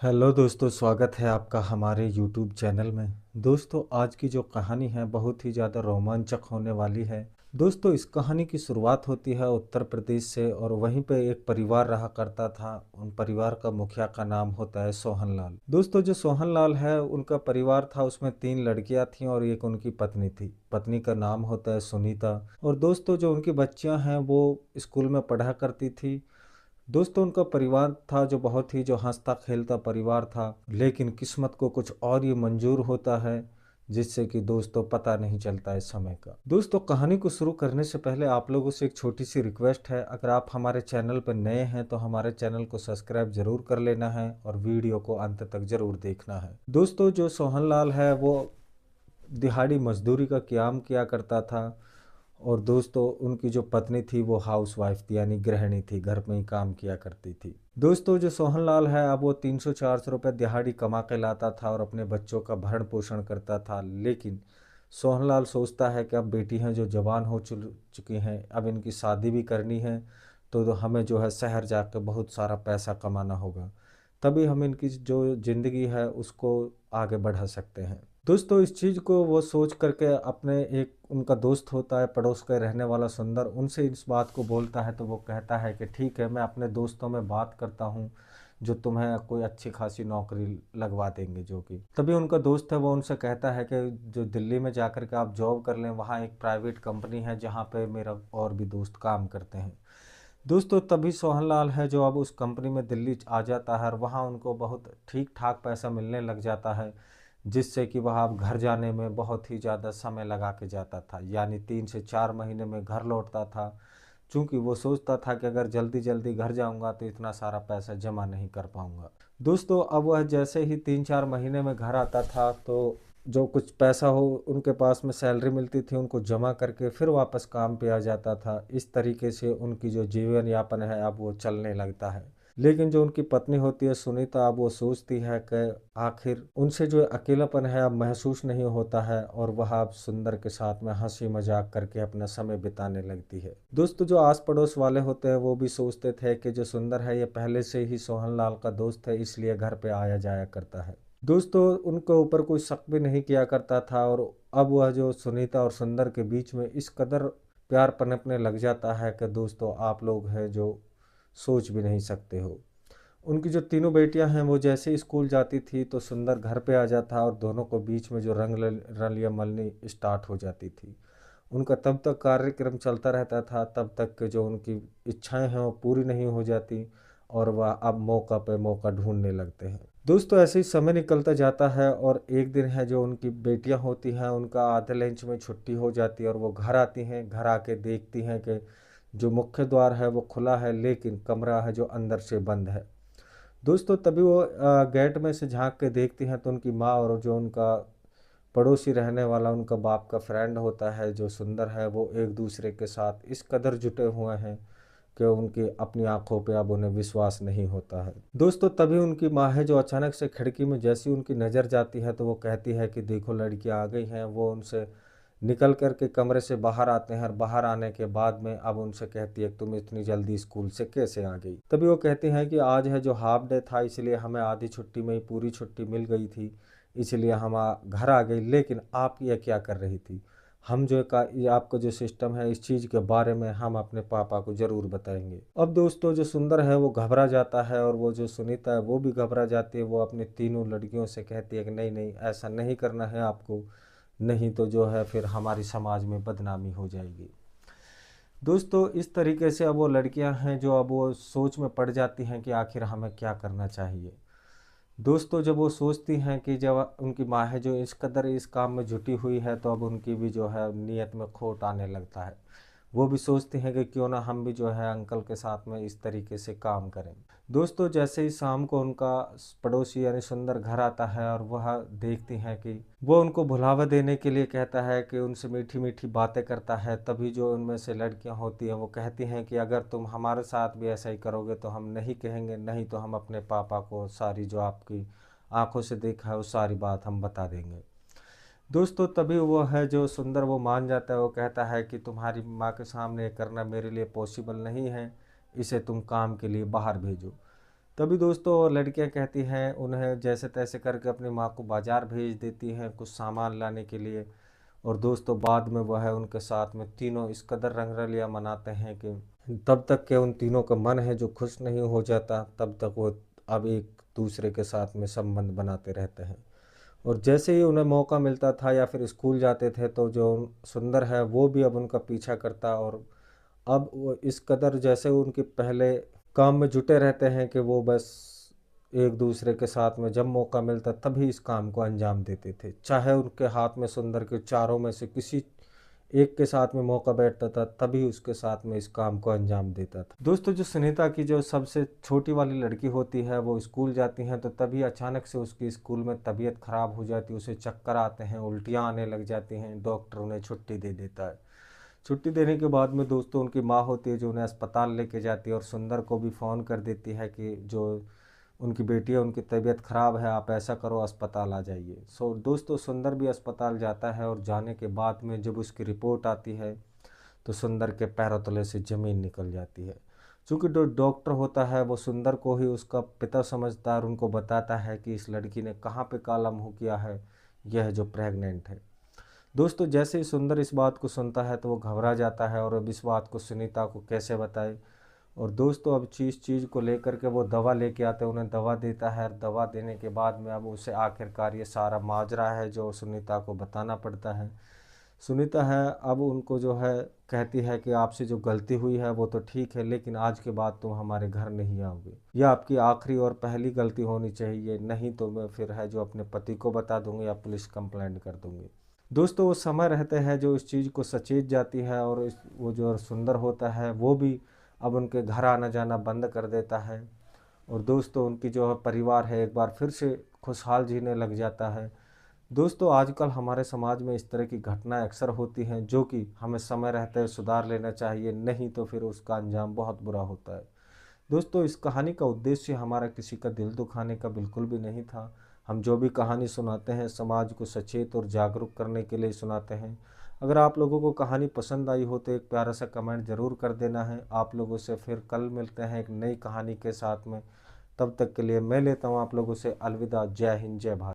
Hello दोस्तों, स्वागत है आपका हमारे यूट्यूब चैनल में। दोस्तों, आज की जो कहानी है बहुत ही ज़्यादा रोमांचक होने वाली है। दोस्तों, इस कहानी की शुरुआत होती है उत्तर प्रदेश से और वहीं पे एक परिवार रहा करता था। उन परिवार का मुखिया का नाम होता है सोहनलाल। दोस्तों, जो सोहनलाल है उनका परिवार था, उसमें 3 लड़कियां थीं और एक उनकी पत्नी थी। पत्नी का नाम होता है सुनीता। और दोस्तों, जो उनकी बच्चियां हैं वो स्कूल में पढ़ा करती थी। दोस्तों, उनका परिवार था जो बहुत ही जो हंसता खेलता परिवार था, लेकिन किस्मत को कुछ और ही मंजूर होता है जिससे कि दोस्तों पता नहीं चलता है समय का। दोस्तों, कहानी को शुरू करने से पहले आप लोगों से एक छोटी सी रिक्वेस्ट है। अगर आप हमारे चैनल पर नए हैं तो हमारे चैनल को सब्सक्राइब जरूर कर लेना है और वीडियो को अंत तक जरूर देखना है। दोस्तों, जो सोहनलाल है वो दिहाड़ी मजदूरी का काम किया करता था। और दोस्तों, उनकी जो पत्नी थी वो हाउस वाइफ थी, यानी गृहिणी थी, घर में ही काम किया करती थी। दोस्तों, जो सोहनलाल है अब वो 300-400 रुपये दिहाड़ी कमा के लाता था और अपने बच्चों का भरण पोषण करता था। लेकिन सोहनलाल सोचता है कि अब बेटी हैं जो जवान हो चुकी हैं, अब इनकी शादी भी करनी है, तो हमें जो है शहर जाकर बहुत सारा पैसा कमाना होगा, तभी हम इनकी जो ज़िंदगी है उसको आगे बढ़ा सकते हैं। दोस्तों, इस चीज़ को वो सोच करके अपने एक उनका दोस्त होता है पड़ोस का रहने वाला सुंदर, उनसे इस बात को बोलता है। तो वो कहता है कि ठीक है, मैं अपने दोस्तों में बात करता हूँ जो तुम्हें कोई अच्छी खासी नौकरी लगवा देंगे। जो कि तभी उनका दोस्त है वो उनसे कहता है कि जो दिल्ली में जाकर के आप जॉब कर लें, वहाँ एक प्राइवेट कंपनी है जहाँ पे मेरा और भी दोस्त काम करते हैं। दोस्तों, तभी सोहनलाल है जो अब उस कंपनी में दिल्ली आ जाता है और वहाँ उनको बहुत ठीक ठाक पैसा मिलने लग जाता है, जिससे कि वह अब घर जाने में बहुत ही ज़्यादा समय लगा के जाता था, यानी 3 से 4 महीने में घर लौटता था। चूँकि वो सोचता था कि अगर जल्दी जल्दी घर जाऊंगा तो इतना सारा पैसा जमा नहीं कर पाऊंगा। दोस्तों, अब वह जैसे ही 3-4 महीने में घर आता था तो जो कुछ पैसा हो उनके पास में सैलरी मिलती थी उनको जमा करके फिर वापस काम पे आ जाता था। इस तरीके से उनकी जो जीवन यापन है अब वो चलने लगता है। लेकिन जो उनकी पत्नी होती है सुनीता, अब वो सोचती है कि आखिर उनसे जो अकेलापन है अब महसूस नहीं होता है और वह अब सुंदर के साथ में हंसी मजाक करके अपना समय बिताने लगती है। दोस्तों, जो आस पड़ोस वाले होते हैं वो भी सोचते थे कि जो सुंदर है ये पहले से ही सोहनलाल का दोस्त है, इसलिए घर पे आया जाया करता है। दोस्तों, उनके ऊपर कोई शक भी नहीं किया करता था और अब वह जो सुनीता और सुंदर के बीच में इस कदर प्यार पनपने लग जाता है कि दोस्तों आप लोग हैं जो सोच भी नहीं सकते हो। उनकी जो तीनों बेटियां हैं वो जैसे ही स्कूल जाती थी तो सुंदर घर पे आ जाता और दोनों को बीच में जो रलिया मलनी स्टार्ट हो जाती थी। उनका तब तक कार्यक्रम चलता रहता था तब तक कि जो उनकी इच्छाएं हैं वो पूरी नहीं हो जाती और वह अब मौका पे मौका ढूंढने लगते हैं। दोस्तों, ऐसे ही समय निकलता जाता है और एक दिन है जो उनकी बेटियां होती हैं उनका आधे लंच में छुट्टी हो जाती है और वो घर आती हैं। घर आके देखती हैं कि जो मुख्य द्वार है वो खुला है लेकिन कमरा है जो अंदर से बंद है। दोस्तों, तभी वो गेट में से झांक के देखती हैं तो उनकी माँ और जो उनका पड़ोसी रहने वाला उनका बाप का फ्रेंड होता है जो सुंदर है वो एक दूसरे के साथ इस कदर जुटे हुए हैं कि उनकी अपनी आंखों पे अब उन्हें विश्वास नहीं होता है। दोस्तों, तभी उनकी माँ है जो अचानक से खिड़की में जैसी उनकी नज़र जाती है तो वो कहती है कि देखो लड़कियां आ गई हैं। वो उनसे निकल कर के कमरे से बाहर आते हैं और बाहर आने के बाद में अब उनसे कहती है तुम इतनी जल्दी स्कूल से कैसे आ गई। तभी वो कहती हैं कि आज है जो हाफ डे था इसलिए हमें आधी छुट्टी में ही पूरी छुट्टी मिल गई थी, इसलिए हम घर आ गई। लेकिन आप ये क्या कर रही थी? हम जो का ये आपका जो सिस्टम है इस चीज़ के बारे में हम अपने पापा को ज़रूर बताएंगे। अब दोस्तों, जो सुंदर है वो घबरा जाता है और वो जो सुनीता है वो भी घबरा जाती है। वो अपनी तीनों लड़कियों से कहती है कि नहीं नहीं, ऐसा नहीं करना है आपको, नहीं तो जो है फिर हमारी समाज में बदनामी हो जाएगी। दोस्तों, इस तरीके से अब वो लड़कियां हैं जो अब वो सोच में पड़ जाती हैं कि आखिर हमें क्या करना चाहिए। दोस्तों, जब वो सोचती हैं कि जब उनकी माँ है जो इस कदर इस काम में जुटी हुई है तो अब उनकी भी जो है नीयत में खोट आने लगता है। वो भी सोचती हैं कि क्यों ना हम भी जो है अंकल के साथ में इस तरीके से काम करें। दोस्तों, जैसे ही शाम को उनका पड़ोसी यानी सुंदर घर आता है और वह देखती हैं कि वो उनको भुलावा देने के लिए कहता है कि उनसे मीठी मीठी बातें करता है। तभी जो उनमें से लड़कियां होती हैं वो कहती हैं कि अगर तुम हमारे साथ भी ऐसा ही करोगे तो हम नहीं कहेंगे, नहीं तो हम अपने पापा को सारी जो आपकी आंखों से देखा है वो सारी बात हम बता देंगे। दोस्तों, तभी वो है जो सुंदर वो मान जाता है। वो कहता है कि तुम्हारी माँ के सामने ये करना मेरे लिए पॉसिबल नहीं है, इसे तुम काम के लिए बाहर भेजो। तभी दोस्तों लड़कियां कहती हैं उन्हें जैसे तैसे करके अपनी माँ को बाजार भेज देती हैं कुछ सामान लाने के लिए। और दोस्तों बाद में वह उनके साथ में तीनों इस कदर रंगरलिया मनाते हैं कि तब तक के उन तीनों का मन है जो खुश नहीं हो जाता, तब तक वो अब एक दूसरे के साथ में संबंध बनाते रहते हैं। और जैसे ही उन्हें मौका मिलता था या फिर स्कूल जाते थे तो जो सुंदर है वो भी अब उनका पीछा करता, और अब वो इस कदर जैसे उनके पहले काम में जुटे रहते हैं कि वो बस एक दूसरे के साथ में जब मौका मिलता तभी इस काम को अंजाम देते थे, चाहे उनके हाथ में सुंदर के चारों में से किसी एक के साथ में मौका बैठता था तभी उसके साथ में इस काम को अंजाम देता था। दोस्तों जो सुनीता की जो सबसे छोटी वाली लड़की होती है वो स्कूल जाती हैं तो तभी अचानक से उसकी स्कूल में तबीयत खराब हो जाती है, उसे चक्कर आते हैं, उल्टियाँ आने लग जाती हैं, डॉक्टर उन्हें छुट्टी दे देता है। छुट्टी देने के बाद में दोस्तों उनकी माँ होती है जो उन्हें अस्पताल लेके जाती है और सुंदर को भी फ़ोन कर देती है कि जो उनकी बेटी है उनकी तबीयत ख़राब है, आप ऐसा करो अस्पताल आ जाइए। दोस्तों सुंदर भी अस्पताल जाता है और जाने के बाद में जब उसकी रिपोर्ट आती है तो सुंदर के पैरों तले से ज़मीन निकल जाती है। चूँकि जो डॉक्टर होता है वो सुंदर को ही उसका पिता समझता है और उनको बताता है कि इस लड़की ने कहाँ पे काला मुँह किया है, यह जो प्रेग्नेंट है। दोस्तों जैसे ही सुंदर इस बात को सुनता है तो वो घबरा जाता है और अब इस बात को सुनीता को कैसे बताए। और दोस्तों अब चीज़ को लेकर के वो दवा लेके आते हैं, उन्हें दवा देता है और दवा देने के बाद में अब उसे आखिरकार ये सारा माजरा है जो सुनीता को बताना पड़ता है। सुनीता है अब उनको जो है कहती है कि आपसे जो गलती हुई है वो तो ठीक है, लेकिन आज के बाद तुम हमारे घर नहीं आओगे, यह आपकी आखिरी और पहली गलती होनी चाहिए, नहीं तो मैं फिर है जो अपने पति को बता दूंगी या पुलिस कंप्लेंट कर दूंगी। दोस्तों वो समय रहते हैं जो इस चीज़ को सचेत जाती है और वो जो सुंदर होता है वो भी अब उनके घर आना जाना बंद कर देता है। और दोस्तों उनकी जो है परिवार है एक बार फिर से खुशहाल जीने लग जाता है। दोस्तों आजकल हमारे समाज में इस तरह की घटनाएं अक्सर होती हैं जो कि हमें समय रहते हुए सुधार लेना चाहिए, नहीं तो फिर उसका अंजाम बहुत बुरा होता है। दोस्तों इस कहानी का उद्देश्य हमारा किसी का दिल दुखाने का बिल्कुल भी नहीं था। हम जो भी कहानी सुनाते हैं समाज को सचेत और जागरूक करने के लिए सुनाते हैं। अगर आप लोगों को कहानी पसंद आई हो तो एक प्यारा सा कमेंट ज़रूर कर देना है। आप लोगों से फिर कल मिलते हैं एक नई कहानी के साथ में। तब तक के लिए मैं लेता हूँ आप लोगों से अलविदा। जय हिंद, जय भारत।